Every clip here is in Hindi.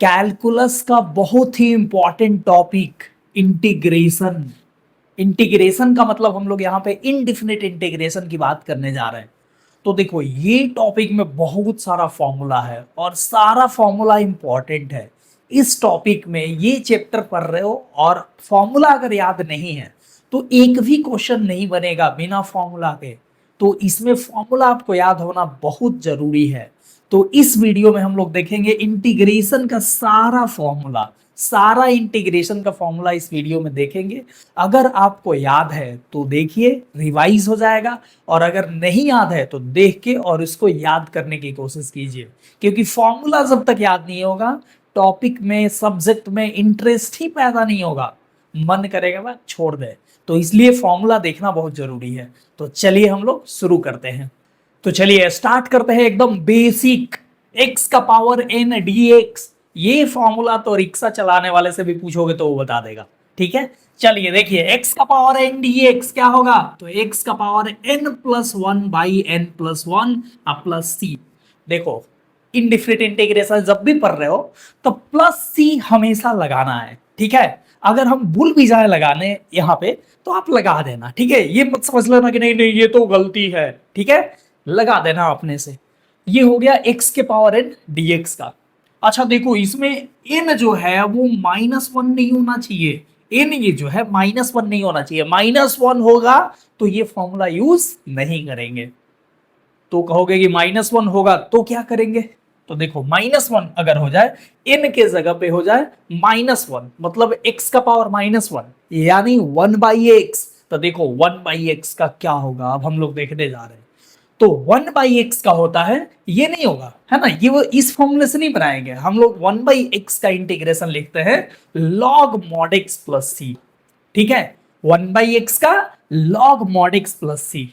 कैलकुलस का बहुत ही इंपॉर्टेंट टॉपिक इंटीग्रेशन। इंटीग्रेशन का मतलब हम लोग यहाँ पे इनडिफिनिट इंटीग्रेशन की बात करने जा रहे हैं। तो देखो ये टॉपिक में बहुत सारा फॉर्मूला है और सारा फॉर्मूला इंपॉर्टेंट है। इस टॉपिक में ये चैप्टर पढ़ रहे हो और फॉर्मूला अगर याद नहीं है तो एक भी क्वेश्चन नहीं बनेगा बिना फॉर्मूला के। तो इसमें फॉर्मूला आपको याद होना बहुत जरूरी है। तो इस वीडियो में हम लोग देखेंगे इंटीग्रेशन का सारा फॉर्मूला, सारा इंटीग्रेशन का फॉर्मूला इस वीडियो में देखेंगे। अगर आपको याद है तो देखिए, रिवाइज हो जाएगा, और अगर नहीं याद है तो देख के और इसको याद करने की कोशिश कीजिए, क्योंकि फॉर्मूला जब तक याद नहीं होगा टॉपिक में, सब्जेक्ट में इंटरेस्ट ही पैदा नहीं होगा, मन करेगा वह छोड़ दे। तो इसलिए फॉर्मूला देखना बहुत जरूरी है। तो चलिए हम लोग शुरू करते हैं। तो चलिए स्टार्ट करते हैं एकदम बेसिक। x का पावर n dx, ये फॉर्मूला तो रिक्शा चलाने वाले से भी पूछोगे तो वो बता देगा। ठीक है, चलिए देखिए x का पावर n dx क्या होगा, तो x का power n plus one by n plus one plus C. देखो इनडिफिनिट इंटीग्रेशन जब भी पढ़ रहे हो तो प्लस सी हमेशा लगाना है। ठीक है, अगर हम भूल भी जाए लगाने यहाँ पे तो आप लगा देना। ठीक है, ये मत समझ लेना कि नहीं नहीं ये तो गलती है। ठीक है, लगा देना अपने से। ये हो गया x के पावर n dx का। अच्छा देखो इसमें n जो है वो -1 नहीं होना चाहिए। n ये जो है -1 नहीं होना चाहिए, -1 होगा तो ये फॉर्मूला यूज नहीं करेंगे। तो कहोगे कि -1 होगा तो क्या करेंगे, तो देखो -1 अगर हो जाए, n के जगह पे हो जाए -1, मतलब x का पावर -1 यानी 1/x। तो देखो 1/x का क्या होगा, अब हम लोग देखने जा रहे हैं। तो 1/x का होता है, ये नहीं होगा है ना, ये वो इस फॉर्मूले से नहीं बनाएंगे हम लोग। 1/x का इंटीग्रेशन लिखते हैं log mod x plus c. ठीक है, 1/x का log mod x plus C.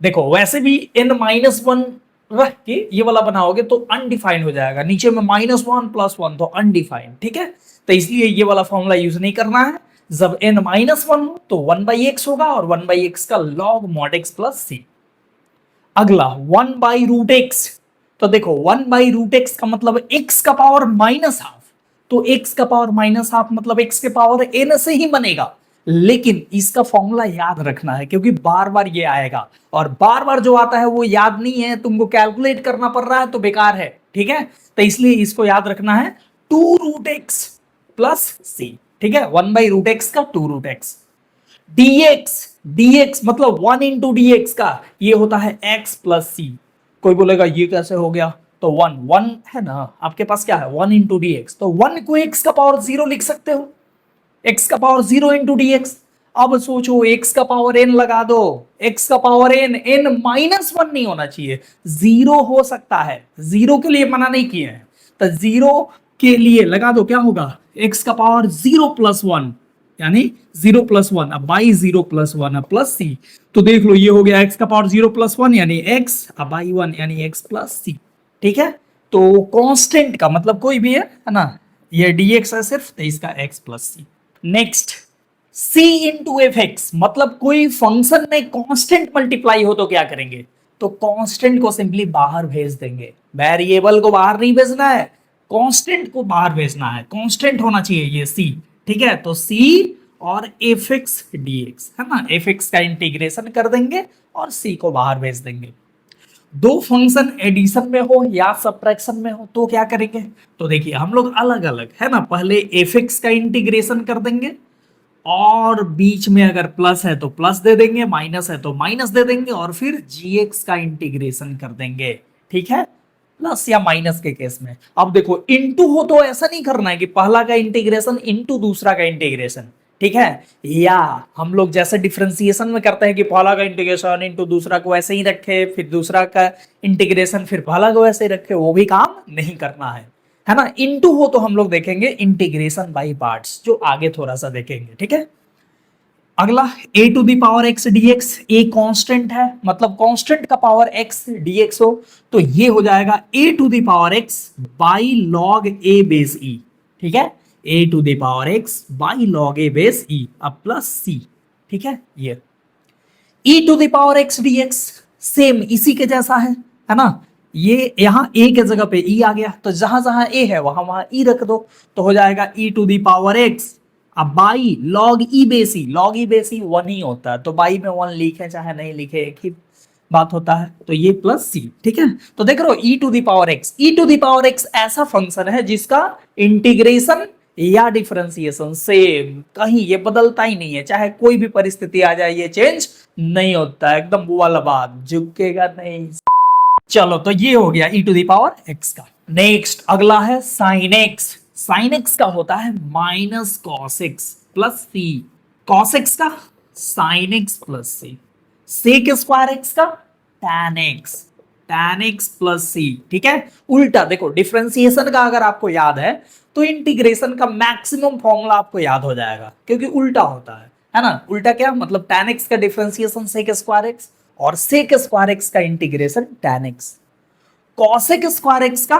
देखो वैसे भी n-1 रख के ये वाला बनाओगे तो अनडिफाइंड हो जाएगा, नीचे में -1 प्लस 1 तो अनडिफाइंड। ठीक है, तो इसलिए ये वाला फॉर्मूला यूज नहीं करना है। जब n-1 हो तो 1/x होगा और 1/x का log mod x प्लस सी। अगला 1/√x। तो देखो 1/√x का मतलब x का पावर -12, तो x का पावर -12 मतलब x के पावर n से ही बनेगा। लेकिन इसका फॉर्मूला याद रखना है क्योंकि बार बार ये आएगा, और बार बार जो आता है वो याद नहीं है, तुमको कैलकुलेट करना पड़ रहा है तो बेकार है। ठीक है, तो इसलिए इसको याद रखना है 2√x प्लस सी। ठीक है, 1/√x का 2√x। dx, dx मतलब 1 इंटू डी का ये होता है x प्लस सी। कोई बोलेगा ये कैसे हो गया, तो 1 1 है ना आपके पास, क्या है 1 इंटू डी, तो 1 को x का पावर 0 लिख सकते हो, x का पावर 0 इंटू डी। अब सोचो x का पावर n लगा दो, x का पावर n, n -1 नहीं होना चाहिए, 0 हो सकता है, 0 के लिए मना नहीं किए हैं, तो 0 के लिए लगा दो, क्या होगा x का पावर 0 प्लस 1 यानी 0 प्लस 1, अब बाई 0 प्लस 1 प्लस सी। तो देख लो ये हो गया x का पावर 0 प्लस 1 यानी x, अब बाई 1 यानी x प्लस सी। ठीक है, तो कांस्टेंट का मतलब कोई भी है ना, ये dx है सिर्फ, तो इसका x plus C. Next c into f x, मतलब कोई फंक्शन में कांस्टेंट मल्टीप्लाई हो तो क्या करेंगे, तो कांस्टेंट को सिंपली बाहर भेज देंगे। वेरिएबल को बाहर नहीं भेजना है, कांस्टेंट को बाहर भेजना है, कांस्टेंट होना चाहिए ये c। ठीक है, तो c और एफ एक्स डी एक्स है ना, एफ एक्स का इंटीग्रेशन कर देंगे और c को बाहर भेज देंगे। दो फंक्शन एडिशन में हो या सब्ट्रैक्शन में हो तो क्या करेंगे, तो देखिए हम लोग अलग अलग है ना, पहले एफ एक्स का इंटीग्रेशन कर देंगे और बीच में अगर प्लस है तो प्लस दे देंगे, माइनस है तो माइनस दे देंगे, और फिर जी एक्स का इंटीग्रेशन कर देंगे। ठीक है, प्लस या माइनस के केस में। अब देखो इनटू हो तो ऐसा नहीं करना है कि पहला का इंटीग्रेशन इनटू दूसरा का इंटीग्रेशन। ठीक है, या हम लोग जैसे डिफरेंशिएशन में करते हैं कि पहला का इंटीग्रेशन इनटू दूसरा को ऐसे ही रखे, फिर दूसरा का इंटीग्रेशन फिर पहला को ऐसे ही रखे, वो भी काम नहीं करना है ना। इनटू हो तो हम लोग देखेंगे इंटीग्रेशन बाय पार्ट्स, जो आगे थोड़ा सा देखेंगे। ठीक है, अगला a to the power x dx, a constant है, मतलब कांस्टेंट का पावर x dx हो तो ये हो जाएगा a to the power x by log a base e। ठीक है, a to the power x by log a base e अब प्लस c। ठीक है, ये e to the power x dx same इसी के जैसा है ना, ये यहाँ ए के जगह पे ई आ गया, तो जहां जहां ए है वहां वहां ई रख दो, तो हो जाएगा ई टू दी पावर एक्स। अब बाई लॉग ई बेसी, लॉग ई बेसी वन ही होता है, तो बाई में वन लिखे चाहे नहीं लिखे एक ही बात होता है, तो ये प्लस सी। ठीक है, तो देख रहे हो e to the power x, e to the power x ऐसा फंक्शन है जिसका इंटीग्रेशन या डिफरेंशिएशन सेम, कहीं ये बदलता ही नहीं है, चाहे कोई भी परिस्थिति आ जाए ये चेंज नहीं होता है, एकदम वो वाला बात, झुकेगा नहीं। चलो तो ये हो गया e to the power x का। नेक्स्ट अगला है साइन एक्स। साइन एक्स का होता है minus cos x plus c, cos x का sine x plus c, sec square x का tan x, tan x plus c. ठीक है, उल्टा देखो, डिफरेंशिएशन का अगर आपको याद है तो इंटीग्रेशन का मैक्सिमम फॉर्मूला आपको याद हो जाएगा, क्योंकि उल्टा होता है ना। उल्टा क्या मतलब, tan एक्स का डिफरेंशिएशन सेक स्क्वायर एक्स और सेक स्क्वायर एक्स का integration tan x, cosec square x का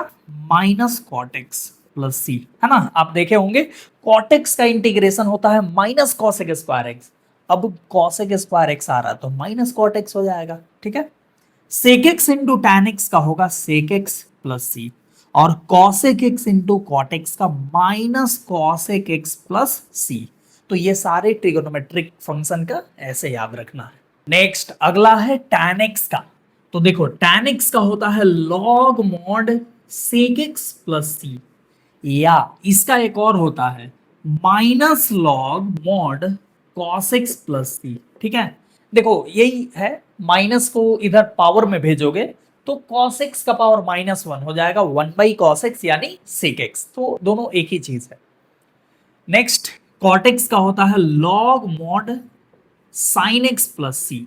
माइनस कॉट एक्स प्लस सी, है ना। आप देखे होंगे कॉट एक्स का इंटीग्रेशन होता है माइनस कॉसेक स्क्वायर एक्स, अब कॉसेक स्क्वायर एक्स आ रहा तो माइनस कॉट एक्स हो जाएगा। ठीक है, sec x into tan x का होगा सेक एक्स प्लस सी, और cosec x into cot x का minus cosec x plus c. तो ये सारे ट्रिगोनोमेट्रिक फंक्शन का ऐसे याद रखना है। नेक्स्ट अगला है tan x का। तो देखो tan x का होता है log mod sec x plus c, या इसका एक और होता है minus log mod cos x plus c. ठीक है, देखो यही है, माइनस को इधर पावर में भेजोगे तो cos x का पावर माइनस वन हो जाएगा, वन बाई cos x यानी sec x, तो दोनों एक ही चीज है। नेक्स्ट cot x का होता है log mod sine x plus c,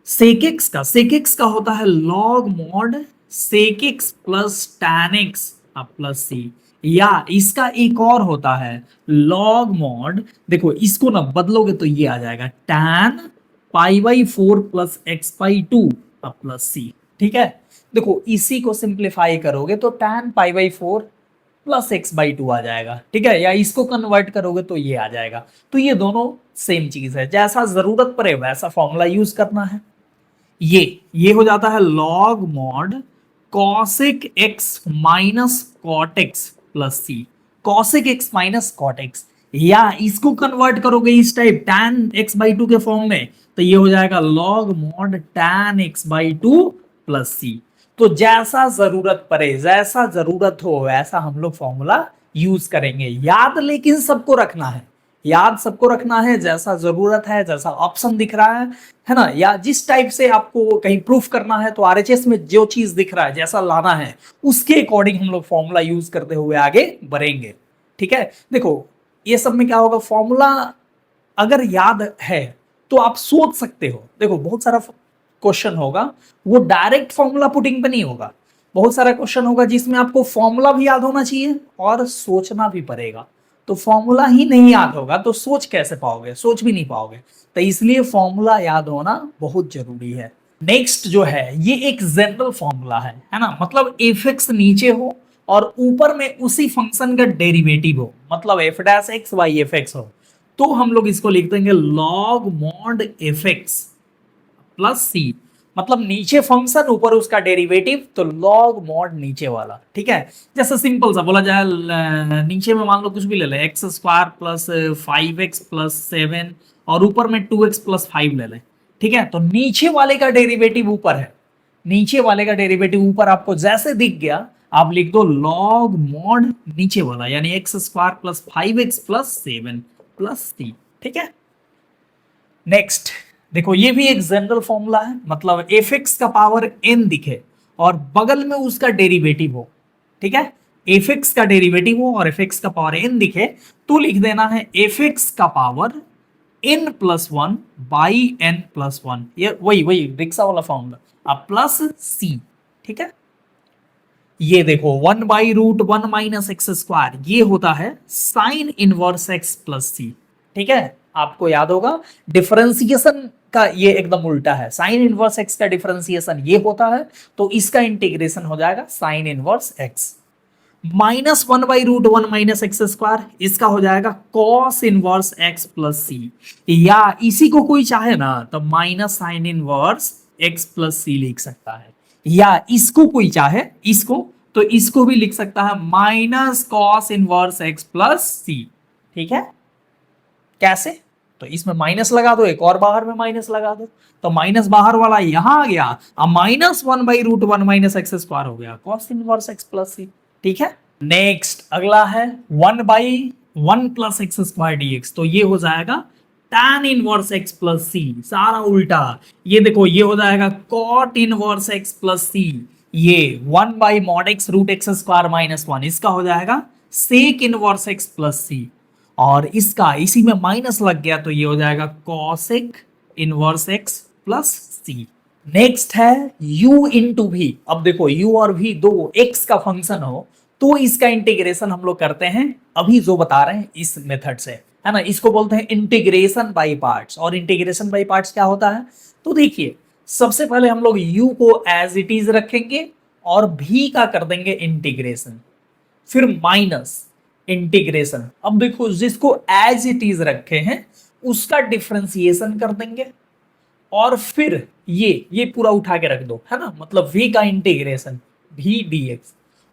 sec x का होता है log mod sec x plus tan x plus c, या इसका एक और होता है लॉग मॉड, देखो इसको ना बदलोगे तो ये आ जाएगा tan pi by four plus x by two plus c. ठीक है, देखो इसी को सिंप्लीफाई करोगे तो tan pi by four plus x by two आ जाएगा। ठीक है, या इसको कन्वर्ट करोगे तो ये आ जाएगा, तो ये दोनों सेम चीज है, जैसा जरूरत पड़े वैसा फॉर्मूला यूज करना है। ये हो जाता है log mod cosec x minus cot x plus c, cosec x minus cot x, या इसको कन्वर्ट करोगे इस type tan x by two के फॉर्म में तो ये हो जाएगा log mod tan x by two plus c. तो जैसा जरूरत पड़े, जैसा जरूरत हो वैसा हम लोग फॉर्मूला यूज करेंगे। याद लेकिन सबको रखना है, याद सबको रखना है, जैसा जरूरत है, जैसा ऑप्शन दिख रहा है ना, या जिस टाइप से आपको कहीं प्रूफ करना है तो आरएचएस में जो चीज दिख रहा है जैसा लाना है उसके अकॉर्डिंग हम लोग फॉर्मूला यूज करते हुए आगे बढ़ेंगे। ठीक है, देखो ये सब में क्या होगा, फॉर्मूला अगर याद है तो आप सोच सकते हो। देखो बहुत सारा क्वेश्चन होगा वो डायरेक्ट फॉर्मूला पुटिंग पे नहीं होगा, बहुत सारा क्वेश्चन होगा जिसमें आपको फॉर्मूला भी याद होना चाहिए और सोचना भी पड़ेगा, तो फॉर्मूला ही नहीं याद होगा तो सोच कैसे पाओगे, सोच भी नहीं पाओगे, तो इसलिए फॉर्मूला याद होना बहुत जरूरी है। नेक्स्ट जो है ये एक जनरल फॉर्मूला है ना, मतलब एफ एक्स नीचे हो और ऊपर में उसी फंक्शन का डेरिवेटिव हो, मतलब f dash x by f x हो, तो हम लोग इसको लिख देंगे log mod f x plus c, मतलब नीचे फंक्शन ऊपर उसका डेरिवेटिव, तो लॉग मॉड नीचे वाला। ठीक है, जैसे सिंपल सा बोला जाए, नीचे में मान लो कुछ भी ले ले, x square plus five x plus seven और ऊपर में टू एक्स प्लस फाइव ले ले। ठीक है, तो नीचे वाले का डेरिवेटिव ऊपर है, नीचे वाले का डेरिवेटिव ऊपर आपको जैसे दिख गया आप लिख दो लॉग मॉड नीचे वाला, यानी x square plus five x plus seven plus c. ठीक है, नेक्स्ट देखो ये भी एक जनरल फॉर्मूला है, मतलब एफ एक्स का पावर एन दिखे और बगल में उसका डेरिवेटिव हो। ठीक है, एफ एक्स का डेरिवेटिव हो और एफ एक्स का पावर एन दिखे तो लिख देना है एफ एक्स का power n plus one by n plus one, ये वही रिक्शा वाला फॉर्मूला अब प्लस सी। ठीक है, ये देखो one by root one minus x square ये होता है sine inverse x plus c. ठीक है, आपको याद होगा डिफरेंशिएशन का ये एकदम उल्टा है, साइन इनवर्स एक्स का डिफरेंशिएशन ये होता है तो इसका इंटीग्रेशन हो जाएगा sine inverse x. Minus one by root one minus x square इसका हो जाएगा cos inverse x plus c, या इसी को कोई चाहे ना तो minus sine inverse x plus c लिख सकता है, या इसको कोई चाहे इसको, तो इसको भी लिख सकता है minus cos inverse x plus c. ठीक है, कैसे? तो इसमें माइनस लगा दो, एक और बाहर में माइनस लगा दो, तो माइनस बाहर वाला यहां आ गया, अब माइनस 1/√1 माइनस एक्स स्क्वायर हो गया cos inverse x plus c. ठीक है, नेक्स्ट अगला है 1/1 प्लस एक्स स्क्वायर डीएक्स, तो ये हो जाएगा tan inverse x plus c, सारा उल्टा। ये देखो ये हो जाएगा cot inverse x plus c, ये 1/mod x root x square minus 1, इसका हो जाएगा sec inverse x plus c, और इसका इसी में माइनस लग गया तो ये हो जाएगा cosec inverse x plus C. Next है u इंटू भी। अब देखो u और v दो x का फंक्शन हो तो इसका इंटीग्रेशन हम लोग करते हैं अभी जो बता रहे हैं इस मेथड से, है ना, इसको बोलते हैं इंटीग्रेशन बाय पार्ट्स। और इंटीग्रेशन बाय पार्ट्स क्या होता है, तो देखिए सबसे पहले हम लोग u को एज इट इज रखेंगे और v का कर देंगे इंटीग्रेशन, फिर माइनस इंटीग्रेशन। अब देखो जिसको एज इट इज रखे हैं उसका डिफरेंशिएशन कर देंगे, और फिर ये पूरा उठा के रख दो, है ना, मतलब v का इंटीग्रेशन v dx,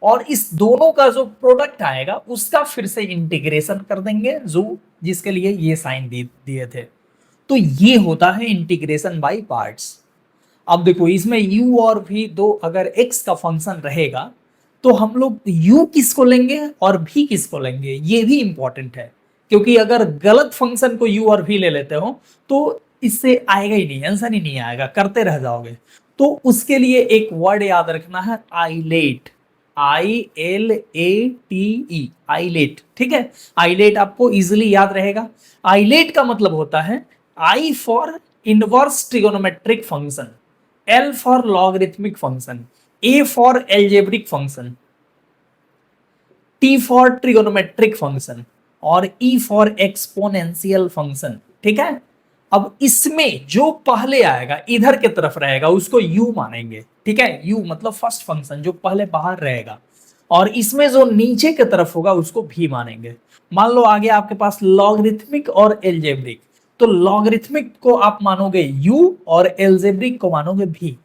और इस दोनों का जो प्रोडक्ट आएगा उसका फिर से इंटीग्रेशन कर देंगे, जो जिसके लिए ये साइन दिए थे। तो ये होता है इंटीग्रेशन बाय पार्ट्स। अब देखो इसमें u और v दो अगर x का फंक्शन रहेगा तो हम लोग u किसको लेंगे और v किसको लेंगे, ये भी इंपॉर्टेंट है, क्योंकि अगर गलत फंक्शन को u और v ले लेते हो तो इससे आएगा ही नहीं, आंसर ही नहीं आएगा, करते रह जाओगे। तो उसके लिए एक वर्ड याद रखना है आइलेट, ILATE, आइलेट। ठीक है, आइलेट आपको इजिली याद रहेगा। आइलेट का मतलब होता है I for inverse trigonometric function, L for logarithmic function, A for algebraic function, T for trigonometric function, और E फॉर एक्सपोनेंशियल फंक्शन। ठीक है, अब इसमें जो पहले आएगा इधर की तरफ रहेगा उसको u मानेंगे। ठीक है, u मतलब फर्स्ट फंक्शन जो पहले बाहर रहेगा, और इसमें जो नीचे की तरफ होगा उसको v मानेंगे। मान लो आगे आपके पास लॉगरिथमिक और एल्जेब्रिक, तो लॉगरिथमिक को आप मानोगे u और एल्जेब्रिक को मानोगे v।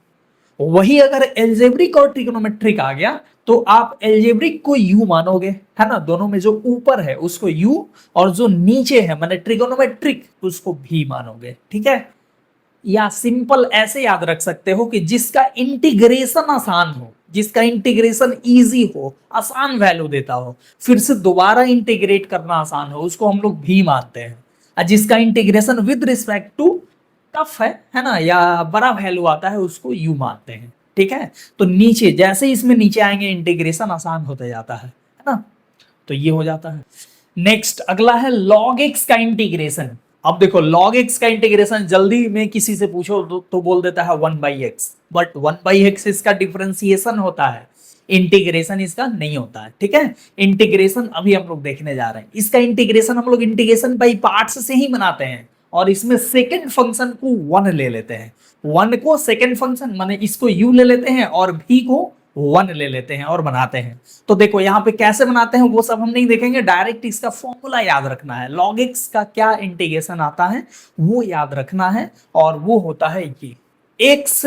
वही अगर एल्जेब्रिक और ट्रिग्नोमेट्रिक आ गया तो आप एल्जेब्रिक को u मानोगे, है ना, दोनों में जो ऊपर है उसको u और जो नीचे है माने ट्रिग्नोमेट्रिक उसको v मानोगे। ठीक है, या सिंपल ऐसे याद रख सकते हो कि जिसका इंटीग्रेशन आसान हो, जिसका इंटीग्रेशन इजी हो, आसान वैल्यू देता हो, फिर से दोबारा इंटीग्रेट करना आसान हो, उसको हम लोग v मानते हैं। और जिसका integration with respect to tough है ना, या बड़ा वैल्यू आता है उसको u मानते हैं। ठीक है, तो नीचे जैसे इसमें नीचे आएंगे इंटीग्रेशन आसान होता जाता है ना, तो ये हो जाता है। नेक्स्ट अगला है log x का इंटीग्रेशन। अब देखो log x का इंटीग्रेशन जल्दी में किसी से पूछो तो बोल देता है 1/x, बट 1/x इसका डिफरेंशिएशन होता है, इंटीग्रेशन इसका नहीं होता है। ठीक है, इंटीग्रेशन अभी हम लोग देखने जा रहे हैं। इसका इंटीग्रेशन हम लोग इंटीग्रेशन बाय पार्ट्स से ही बनाते हैं, और इसमें सेकंड फंक्शन को 1 ले लेते हैं, 1 को सेकंड फंक्शन माने इसको u ले लेते हैं और v को 1 ले लेते हैं और बनाते हैं। तो देखो यहाँ पे कैसे बनाते हैं वो सब हम नहीं देखेंगे, डायरेक्ट इसका फॉर्मूला याद रखना है, log x का क्या इंटीग्रेशन आता है वो याद रखना है, और वो होता है ये x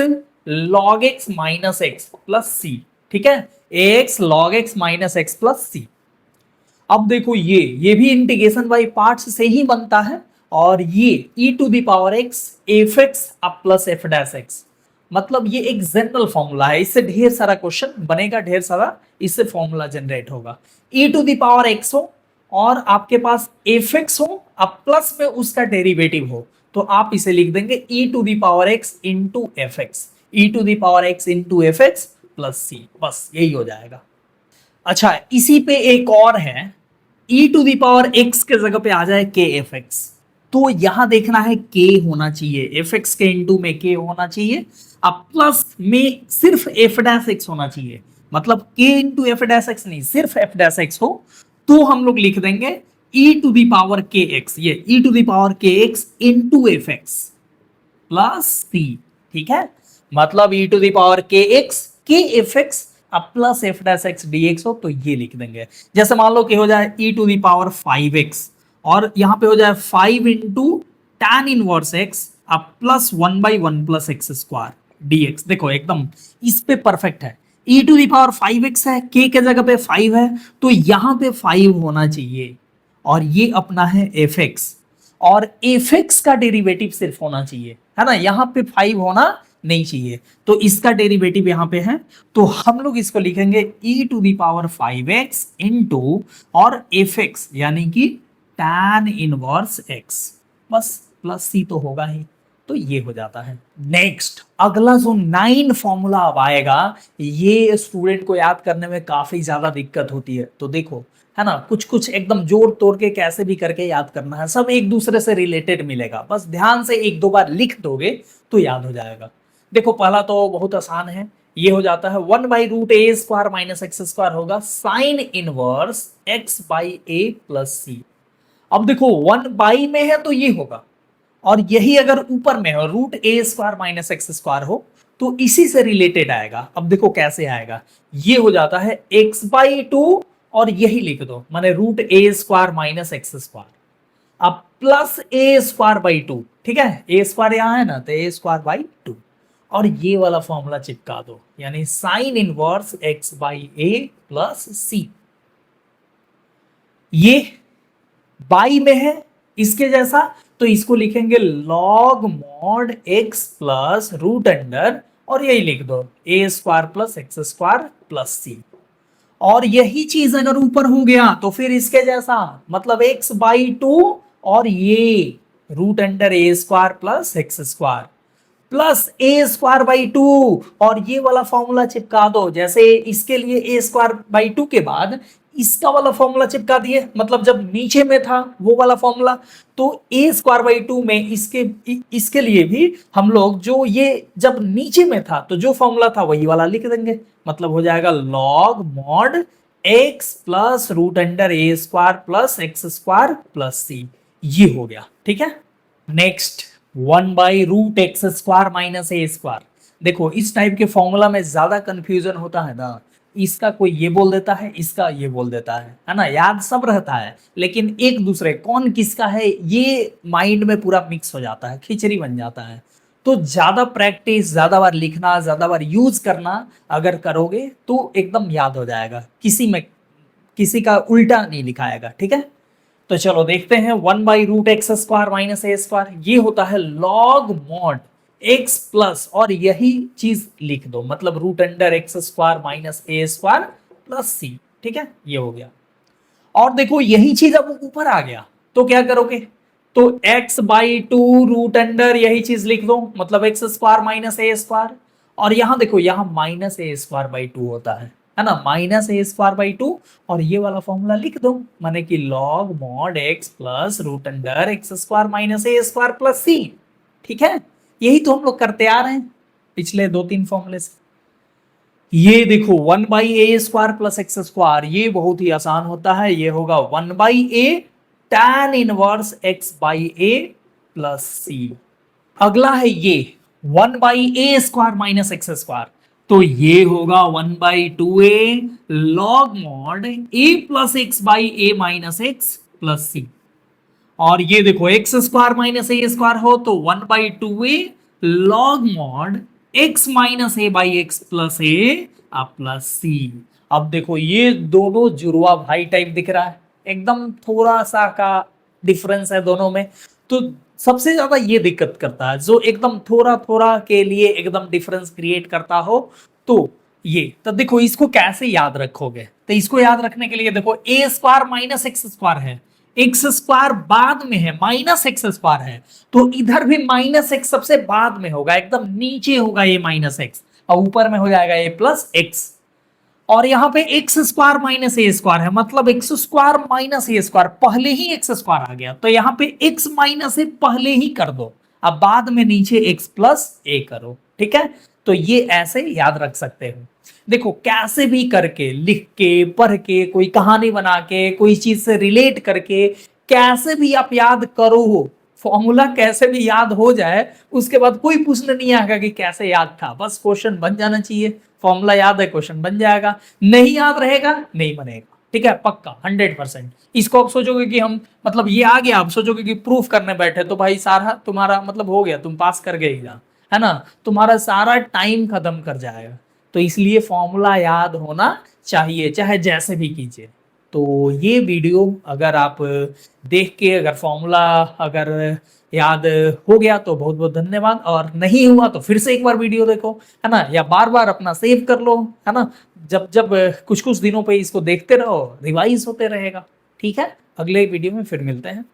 log x minus x plus c. ठीक है, ax log x minus x plus c. अब देखो ये भी इंटीग्रेशन बाय पार्ट्स से ही बनता है, और ये e to the power x f x अब प्लस एफ डैश एक्स, मतलब ये एक जनरल फॉर्मूला है, इससे ढेर सारा क्वेश्चन बनेगा, ढेर सारा इससे फॉर्मूला जनरेट होगा। e to the power x हो और आपके पास एफ एक्स हो, अब प्लस में उसका डेरिवेटिव हो, तो आप इसे लिख देंगे e to the power x into f x, e to the power x into f x plus c, बस यही हो जाएगा। अच्छा, इसी पे एक और है, e to the power x के जगह पे आ जाए k एफ एक्स, तो यहां देखना है k होना चाहिए, एफ एक्स के इंटू में k होना चाहिए, अब प्लस में सिर्फ एफ डैश एक्स होना चाहिए, मतलब k into F dash x नहीं, सिर्फ एफ डैश एक्स हो, तो हम लोग लिख देंगे e टू द पावर के एक्स, ये e टू द पावर के x into f x plus c. ठीक है, मतलब e टू द पावर के एक्स के एफ एक्स अब plus f dash x d x हो, तो ये लिख देंगे। जैसे मान लो कि हो जाए e to the power 5x, और यहां पे हो जाए 5 इंटू tan इनवर्स x अब plus 1/1 plus x square, dx। देखो एकदम इस पे परफेक्ट है। e to the power 5x है, k के जगह पे 5 है, तो यहां पे 5 होना चाहिए। और ये अपना है fx, और fx का डेरिवेटिव सिर्फ होना चाहिए, है ना, यहां पे 5 होना नहीं चाहिए। तो इसका डेरिवेटिव यहां पे है, तो हम लोग इसको लिखेंगे e to the power 5x into और fx यानी कि tan इनवर्स x, बस प्लस सी तो होगा ही, तो ये हो जाता है। नेक्स्ट अगला जो 9 फॉर्मूला अब आएगा, ये स्टूडेंट को याद करने में काफी ज्यादा दिक्कत होती है। तो देखो, है ना, कुछ कुछ एकदम जोड़ तोड़ के कैसे भी करके याद करना है, सब एक दूसरे से रिलेटेड मिलेगा, बस ध्यान से एक दो बार लिख दोगे तो याद हो जाएगा। देखो पहला तो बहुत आसान है, ये हो जाता है 1/√a² माइनस एक्स स्क्वायर होगा sine inverse x/a plus c. अब देखो 1 में है तो ये होगा, और यही अगर ऊपर में हो √a² माइनस एक्स स्क्वायर हो तो इसी से रिलेटेड आएगा। अब देखो कैसे आएगा, ये हो जाता है x/2 और यही लिख दो, माने √a² माइनस एक्स स्क्वायर, अब प्लस a²/2, ठीक है, a² यहां है ना, तो a²/2, और ये वाला फॉर्मूला चिपका दो, यानी sine inverse x/a plus c. ये बाई में है इसके जैसा, तो इसको लिखेंगे log mod x plus root under, और यही लिख दो a² plus x² plus c. और यही चीज अगर ऊपर हो गया तो फिर इसके जैसा, मतलब x/2 और ये root under a² plus x² plus a²/2, और ये वाला फॉर्मूला चिपका दो, जैसे इसके लिए a²/2 के बाद इसका वाला फॉर्मूला चिपका दिए, मतलब जब नीचे में था वो वाला फॉर्मूला, तो a²/2 में इसके लिए भी हम लोग जो ये जब नीचे में था तो जो फॉर्मूला था वही वाला लिख देंगे, मतलब हो जाएगा log mod x plus root under a² plus x² plus c. ये हो गया, ठीक है। Next 1/√x² minus a²। देखो इस टाइप के फॉर्मूला में ज्यादा कंफ्यूजन होता है ना, इसका कोई ये बोल देता है, इसका ये बोल देता है ना, याद सब रहता है लेकिन एक दूसरे कौन किसका है ये माइंड में पूरा मिक्स हो जाता है, खिचड़ी बन जाता है। तो ज्यादा प्रैक्टिस, ज्यादा बार लिखना, ज्यादा बार यूज करना अगर करोगे तो एकदम याद हो जाएगा, किसी का उल्टा नहीं लिखाएगा, ठीक है। तो चलो देखते हैं 1/√x² माइनस a², ये होता है लॉग मॉड x प्लस, और यही चीज लिख दो, मतलब root under x² minus a² plus c, ठीक है, ये हो गया। और देखो यही चीज अब ऊपर आ गया तो क्या करोगे, तो x/2 रूट अंडर यही चीज लिख दो, मतलब x² माइनस a², और यहां देखो यहां माइनस a²/2 होता है ना, माइनस a²/2, और ये वाला फॉर्मूला लिख दो, माने कि log mod x plus root under x² minus a² plus c, ठीक है। यही तो हम लोग करते आ रहे हैं पिछले 2-3 फॉर्मूले से। ये देखो 1/a² प्लस x², ये बहुत ही आसान होता है, ये होगा 1/a tan inverse x/a plus सी। अगला है ये 1/a² माइनस x², तो ये होगा 1/2a log mod a plus x/a minus x plus c. और ये देखो x² माइनस a² हो तो 1/2a log mod x minus a/x plus a plus c. अब देखो ये दोनों जुड़वा भाई टाइप दिख रहा है, एकदम थोड़ा सा का डिफरेंस है दोनों में, तो सबसे ज्यादा ये दिक्कत करता है जो एकदम थोड़ा थोड़ा के लिए एकदम डिफरेंस क्रिएट करता हो। तो ये तो देखो इसको कैसे याद रखोगे, तो इसको याद रखने के लिए देखो a² माइनस x² है, x² बाद में है, माइनस x² है, तो इधर भी माइनस x सबसे बाद में होगा, एकदम नीचे होगा ये माइनस x, और ऊपर में हो जाएगा a प्लस x। और यहाँ पे x² माइनस a² है, मतलब x² माइनस a² पहले ही x² आ गया, तो यहाँ पे x माइनस a पहले ही कर दो, अब बाद में नीचे x प्लस a करो, ठीक है। तो ये ऐसे याद रख सकते हो। देखो कैसे भी करके, लिख के, पढ़ के, कोई कहानी बना के, कोई चीज से रिलेट करके, कैसे भी आप याद करो, फॉर्मूला कैसे भी याद हो जाए, उसके बाद कोई पूछने नहीं आएगा कि कैसे याद था, बस क्वेश्चन बन जाना चाहिए। फॉर्मूला याद है, क्वेश्चन बन जाएगा, नहीं याद रहेगा नहीं बनेगा, ठीक है, पक्का 100%। इसको आप सोचोगे कि हम मतलब ये आ गया, आप सोचोगे कि प्रूफ करने बैठे तो भाई सारा तुम्हारा मतलब हो गया, तुम पास कर गए एग्जाम, है ना, तुम्हारा सारा टाइम खत्म कर जाएगा। तो इसलिए फॉर्मूला याद होना चाहिए, चाहे जैसे भी कीजिए। तो ये वीडियो अगर आप देख के अगर फॉर्मूला अगर याद हो गया तो बहुत बहुत धन्यवाद, और नहीं हुआ तो फिर से एक बार वीडियो देखो, है ना, या बार बार अपना सेव कर लो, है ना। जब जब कुछ कुछ दिनों पे इसको देखते रहो, रिवाइज होते रहेगा। ठीक है, अगले वीडियो में फिर मिलते हैं।